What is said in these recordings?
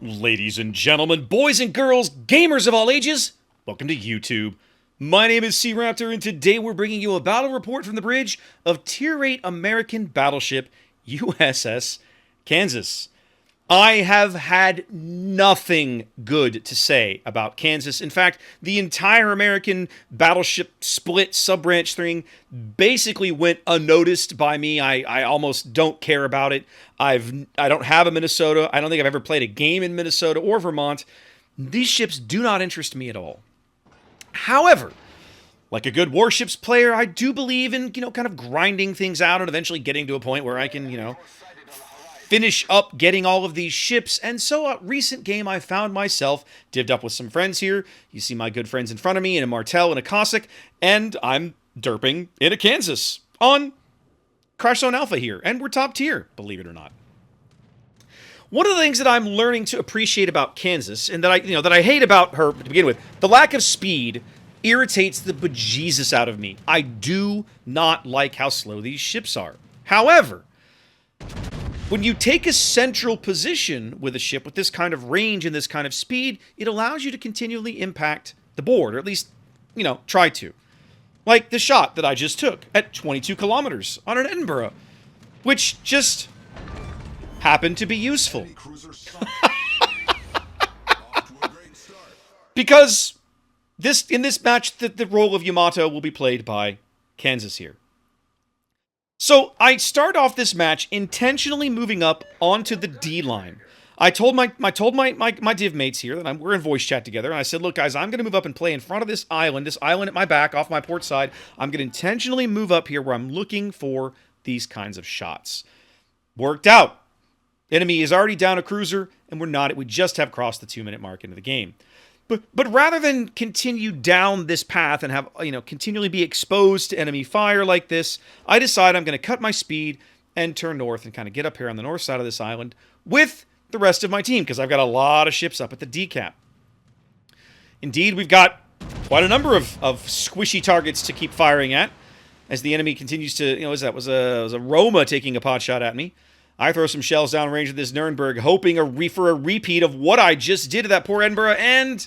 Ladies and gentlemen, boys and girls, gamers of all ages, welcome to YouTube. My name is SeaRaptor, and today we're bringing you a battle report from the bridge of Tier 8 American battleship USS Kansas. I have had nothing good to say about Kansas. In fact, the entire American battleship split sub-branch thing basically went unnoticed by me. I almost don't care about it. I don't have a Minnesota. I don't think I've ever played a game in Minnesota or Vermont. These ships do not interest me at all. However, like a good warships player, I do believe in, kind of grinding things out and eventually getting to a point where I can, finish up getting all of these ships. And so a recent game I found myself divvied up with some friends here. You see my good friends in front of me in a Martel and a Cossack, and I'm derping in a Kansas on Crash Zone Alpha here, and we're top tier, believe it or not. One of the things that I'm learning to appreciate about Kansas, and that I hate about her to begin with, the lack of speed irritates the bejesus out of me. I do not like how slow these ships are. However, when you take a central position with a ship with this kind of range and this kind of speed, it allows you to continually impact the board, or at least, try to. Like the shot that I just took at 22 kilometers on an Edinburgh, which just happened to be useful. Because in this match, the role of Yamato will be played by Kansas here. So I start off this match intentionally moving up onto the D line. I told my div mates here that we're in voice chat together, and I said, look guys, I'm going to move up and play in front of this island at my back, off my port side. I'm going to intentionally move up here where I'm looking for these kinds of shots. Worked out. Enemy is already down a cruiser, and we just have crossed the 2-minute mark into the game. But rather than continue down this path and have, continually be exposed to enemy fire like this, I decide I'm going to cut my speed and turn north and kind of get up here on the north side of this island with the rest of my team, because I've got a lot of ships up at the decap. Indeed, we've got quite a number of squishy targets to keep firing at as the enemy continues to, was a Roma taking a pot shot at me. I throw some shells downrange of this Nuremberg, hoping for a repeat of what I just did to that poor Edinburgh, and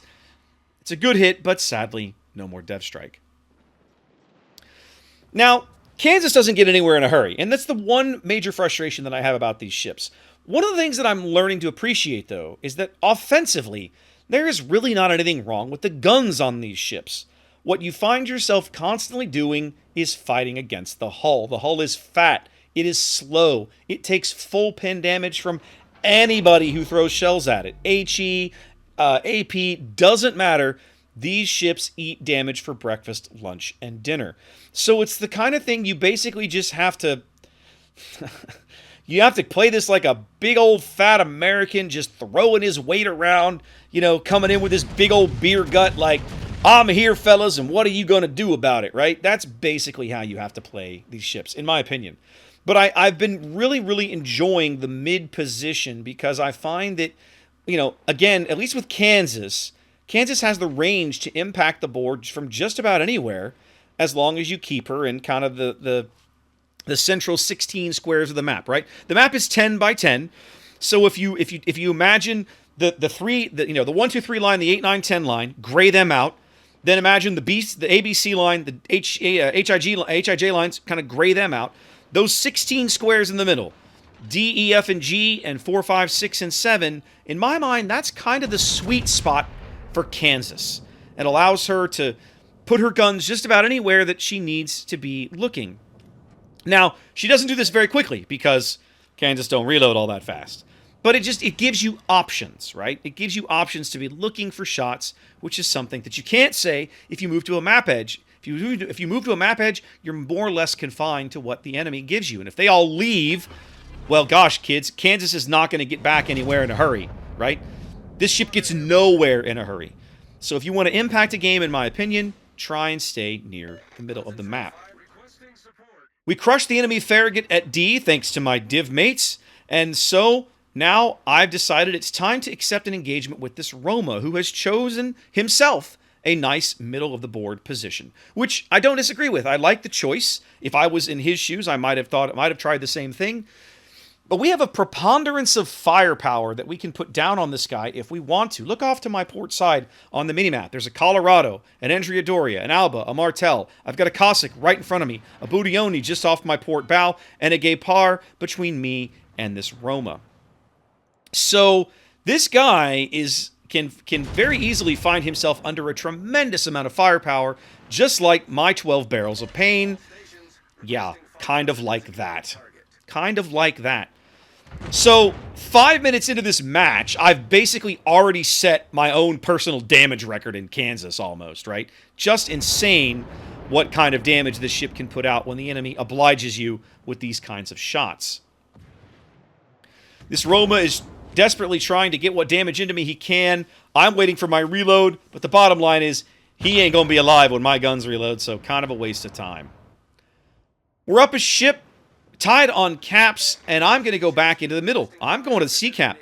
it's a good hit, but sadly, no more Dev Strike. Now, Kansas doesn't get anywhere in a hurry, and that's the one major frustration that I have about these ships. One of the things that I'm learning to appreciate, though, is that offensively, there is really not anything wrong with the guns on these ships. What you find yourself constantly doing is fighting against the hull. The hull is fat. It is slow. It takes full pin damage from anybody who throws shells at it. HE, AP, doesn't matter. These ships eat damage for breakfast, lunch, and dinner. So it's the kind of thing you basically just have to... you have to play this like a big old fat American just throwing his weight around, coming in with this big old beer gut like, I'm here, fellas, and what are you going to do about it, right? That's basically how you have to play these ships, in my opinion. But I've been really, really enjoying the mid position because I find that, again, at least with Kansas has the range to impact the board from just about anywhere as long as you keep her in kind of the central 16 squares of the map, right? The map is 10 by 10. So if you imagine the 1, 2, 3 line, the 8, 9, 10 line, gray them out. Then imagine the ABC line, the HIJ lines, kind of gray them out. Those 16 squares in the middle, D, E, F, and G, and 4, 5, 6, and 7, in my mind, that's kind of the sweet spot for Kansas. It allows her to put her guns just about anywhere that she needs to be looking. Now, she doesn't do this very quickly because Kansas don't reload all that fast. But it gives you options, right? It gives you options to be looking for shots, which is something that you can't say if you move to a map edge. If you move to a map edge, you're more or less confined to what the enemy gives you. And if they all leave, well, gosh, kids, Kansas is not going to get back anywhere in a hurry, right? This ship gets nowhere in a hurry. So if you want to impact a game, in my opinion, try and stay near the middle of the map. We crushed the enemy Farragut at D, thanks to my div mates. And so now I've decided it's time to accept an engagement with this Roma, who has chosen himself a nice middle-of-the-board position, which I don't disagree with. I like the choice. If I was in his shoes, I might have tried the same thing. But we have a preponderance of firepower that we can put down on this guy if we want to. Look off to my port side on the minimap. There's a Colorado, an Andrea Doria, an Alba, a Martel. I've got a Cossack right in front of me, a Budioni just off my port bow, and a Gepard between me and this Roma. So this guy can very easily find himself under a tremendous amount of firepower, just like my 12 barrels of pain. Yeah, kind of like that. Kind of like that. So, 5 minutes into this match, I've basically already set my own personal damage record in Kansas almost, right? Just insane what kind of damage this ship can put out when the enemy obliges you with these kinds of shots. This Roma is desperately trying to get what damage into me he can. I'm waiting for my reload, but the bottom line is he ain't going to be alive when my guns reload, so kind of a waste of time. We're up a ship, tied on caps, and I'm going to go back into the middle. I'm going to the sea cap.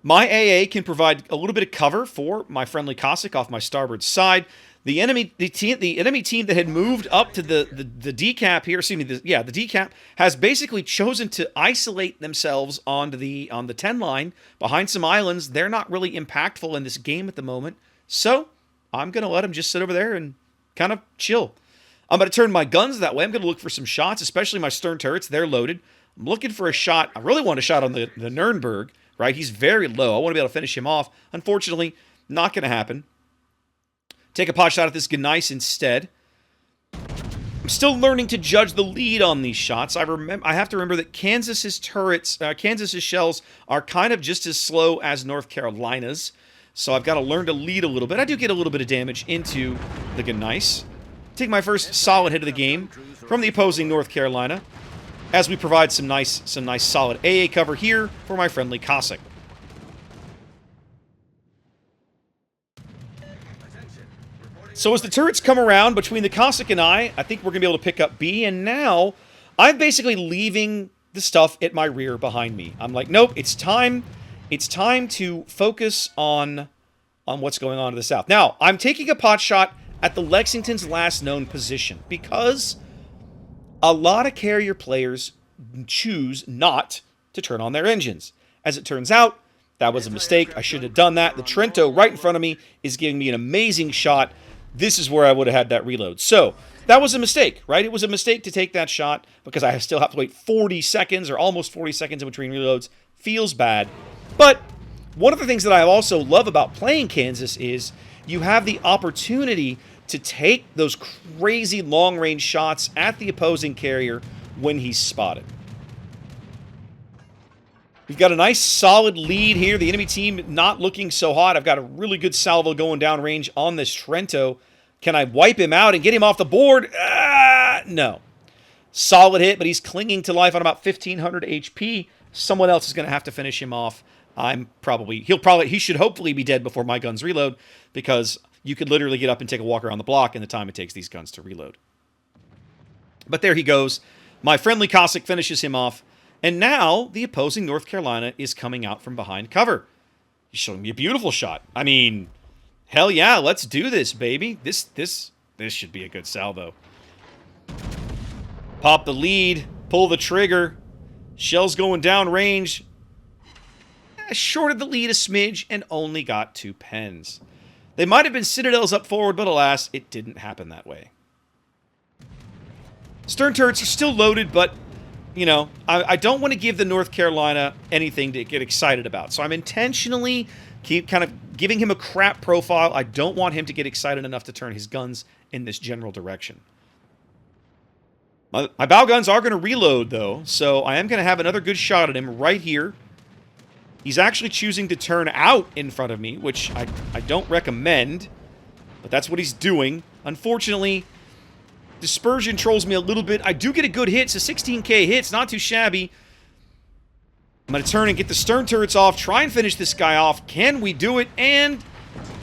My AA can provide a little bit of cover for my friendly Cossack off my starboard side. The enemy team that had moved up to the decap here, excuse me, the decap has basically chosen to isolate themselves onto the 10 line behind some islands. They're not really impactful in this game at the moment, so I'm going to let them just sit over there and kind of chill. I'm going to turn my guns that way. I'm going to look for some shots, especially my stern turrets. They're loaded. I'm looking for a shot. I really want a shot on the Nuremberg, right? He's very low. I want to be able to finish him off. Unfortunately, not going to happen. Take a pot shot at this Gneiss instead. I'm still learning to judge the lead on these shots. I have to remember that Kansas's turrets, Kansas's shells are kind of just as slow as North Carolina's. So I've got to learn to lead a little bit. I do get a little bit of damage into the Gneiss. Take my first solid hit of the game from the opposing North Carolina as we provide some nice solid AA cover here for my friendly Cossack. So as the turrets come around between the Cossack and I think we're going to be able to pick up B, and now I'm basically leaving the stuff at my rear behind me. I'm like, nope, it's time to focus on what's going on to the south. Now, I'm taking a pot shot at the Lexington's last known position, because a lot of carrier players choose not to turn on their engines. As it turns out, that was a mistake. I shouldn't have done that. The Trento right in front of me is giving me an amazing shot. This is where I would have had that reload. So, that was a mistake, right? It was a mistake to take that shot, because I still have to wait 40 seconds, or almost 40 seconds in between reloads. Feels bad. But one of the things that I also love about playing Kansas is you have the opportunity to take those crazy long-range shots at the opposing carrier when he's spotted. We've got a nice solid lead here. The enemy team not looking so hot. I've got a really good salvo going down range on this Trento. Can I wipe him out and get him off the board? No. Solid hit, but he's clinging to life on about 1,500 HP. Someone else is going to have to finish him off. He should hopefully be dead before my guns reload, because you could literally get up and take a walk around the block in the time it takes these guns to reload. But there he goes. My friendly Cossack finishes him off. And now the opposing North Carolina is coming out from behind cover. He's showing me a beautiful shot. I mean, hell yeah, let's do this, baby. This should be a good salvo. Pop the lead. Pull the trigger. Shell's going down range. I shorted the lead a smidge and only got 2 pens. They might have been Citadels up forward, but alas, it didn't happen that way. Stern turrets are still loaded, but, you know, I don't want to give the North Carolina anything to get excited about. So I'm intentionally kind of giving him a crap profile. I don't want him to get excited enough to turn his guns in this general direction. My bow guns are going to reload, though, so I am going to have another good shot at him right here. He's actually choosing to turn out in front of me, which I don't recommend, but that's what he's doing. Unfortunately, dispersion trolls me a little bit. I do get a good hit. It's a 16k hit. It's not too shabby. I'm going to turn and get the stern turrets off, try and finish this guy off. Can we do it? And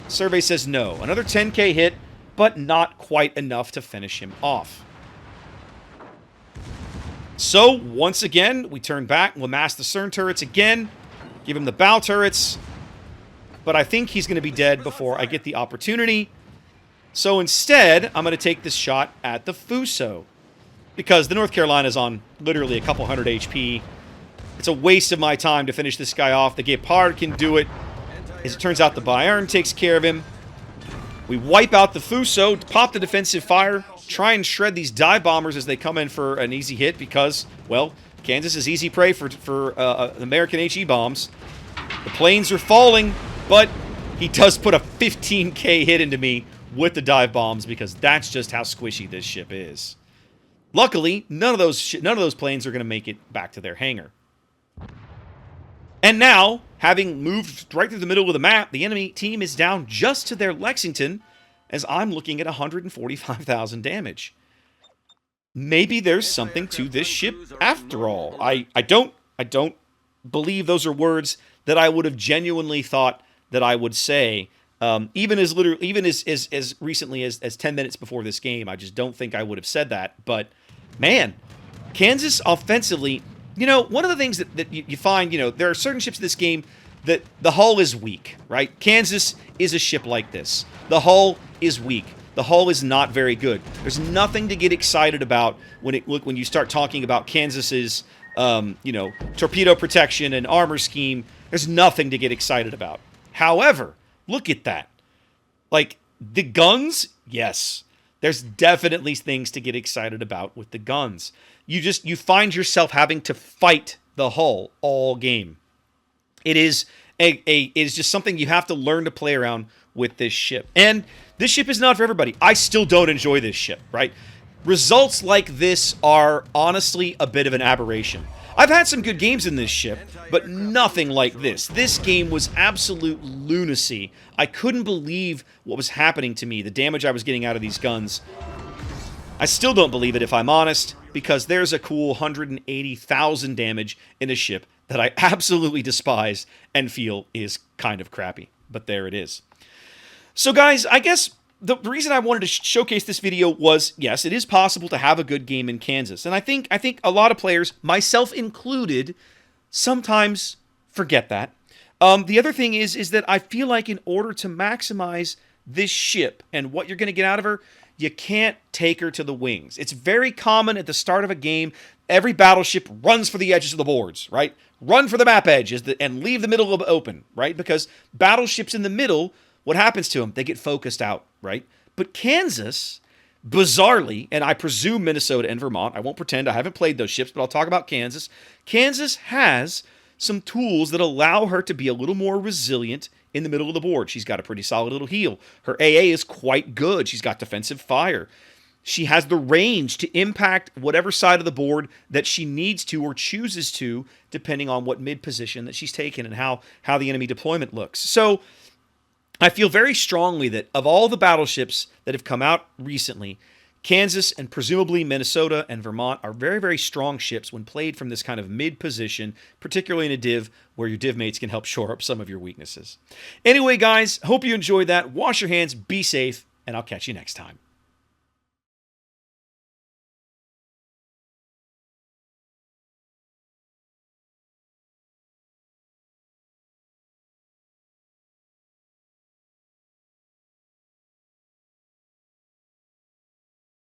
survey says no. Another 10k hit, but not quite enough to finish him off. So, once again, we turn back. We'll mass the stern turrets again. Give him the bow turrets. But I think he's going to be dead before I get the opportunity. So instead, I'm going to take this shot at the Fuso. Because the North Carolina's on literally a couple hundred HP. It's a waste of my time to finish this guy off. The Gepard can do it. As it turns out, the Bayern takes care of him. We wipe out the Fuso, pop the defensive fire, try and shred these dive bombers as they come in for an easy hit because, well, Kansas is easy prey for American HE bombs. The planes are falling, but he does put a 15k hit into me with the dive bombs because that's just how squishy this ship is. Luckily, none of those planes are going to make it back to their hangar. And now, having moved right through the middle of the map, the enemy team is down just to their Lexington as I'm looking at 145,000 damage. Maybe there's something to this ship after all. I don't believe those are words that I would have genuinely thought that I would say. Even as recently as 10 minutes before this game, I just don't think I would have said that. But man, Kansas offensively, you know, one of the things that you find, you know, there are certain ships in this game that the hull is weak, right? Kansas is a ship like this. The hull is weak. The hull is not very good. There's nothing to get excited about when you start talking about Kansas's, you know, torpedo protection and armor scheme. There's nothing to get excited about. However, look at that. Like, the guns, yes. There's definitely things to get excited about with the guns. You find yourself having to fight the hull all game. It is just something you have to learn to play around with this ship. And this ship is not for everybody. I still don't enjoy this ship, right? Results like this are honestly a bit of an aberration. I've had some good games in this ship, but nothing like this. This game was absolute lunacy. I couldn't believe what was happening to me, the damage I was getting out of these guns. I still don't believe it, if I'm honest, because there's a cool 180,000 damage in a ship that I absolutely despise and feel is kind of crappy. But there it is. So guys, I guess the reason I wanted to showcase this video was, yes, it is possible to have a good game in Kansas. And I think a lot of players, myself included, sometimes forget that. The other thing is that I feel like in order to maximize this ship and what you're going to get out of her, you can't take her to the wings. It's very common at the start of a game, every battleship runs for the edges of the boards, right? Run for the map edge and leave the middle open, right? Because battleships in the middle, what happens to them? They get focused out, right? But Kansas, bizarrely, and I presume Minnesota and Vermont, I won't pretend I haven't played those ships, but I'll talk about Kansas. Kansas has some tools that allow her to be a little more resilient in the middle of the board. She's got a pretty solid little heel. Her AA is quite good. She's got defensive fire. She has the range to impact whatever side of the board that she needs to or chooses to, depending on what mid position that she's taken and how the enemy deployment looks. So I feel very strongly that of all the battleships that have come out recently, Kansas and presumably Minnesota and Vermont are very, very strong ships when played from this kind of mid position, particularly in a div where your div mates can help shore up some of your weaknesses. Anyway, guys, hope you enjoyed that. Wash your hands, be safe, and I'll catch you next time.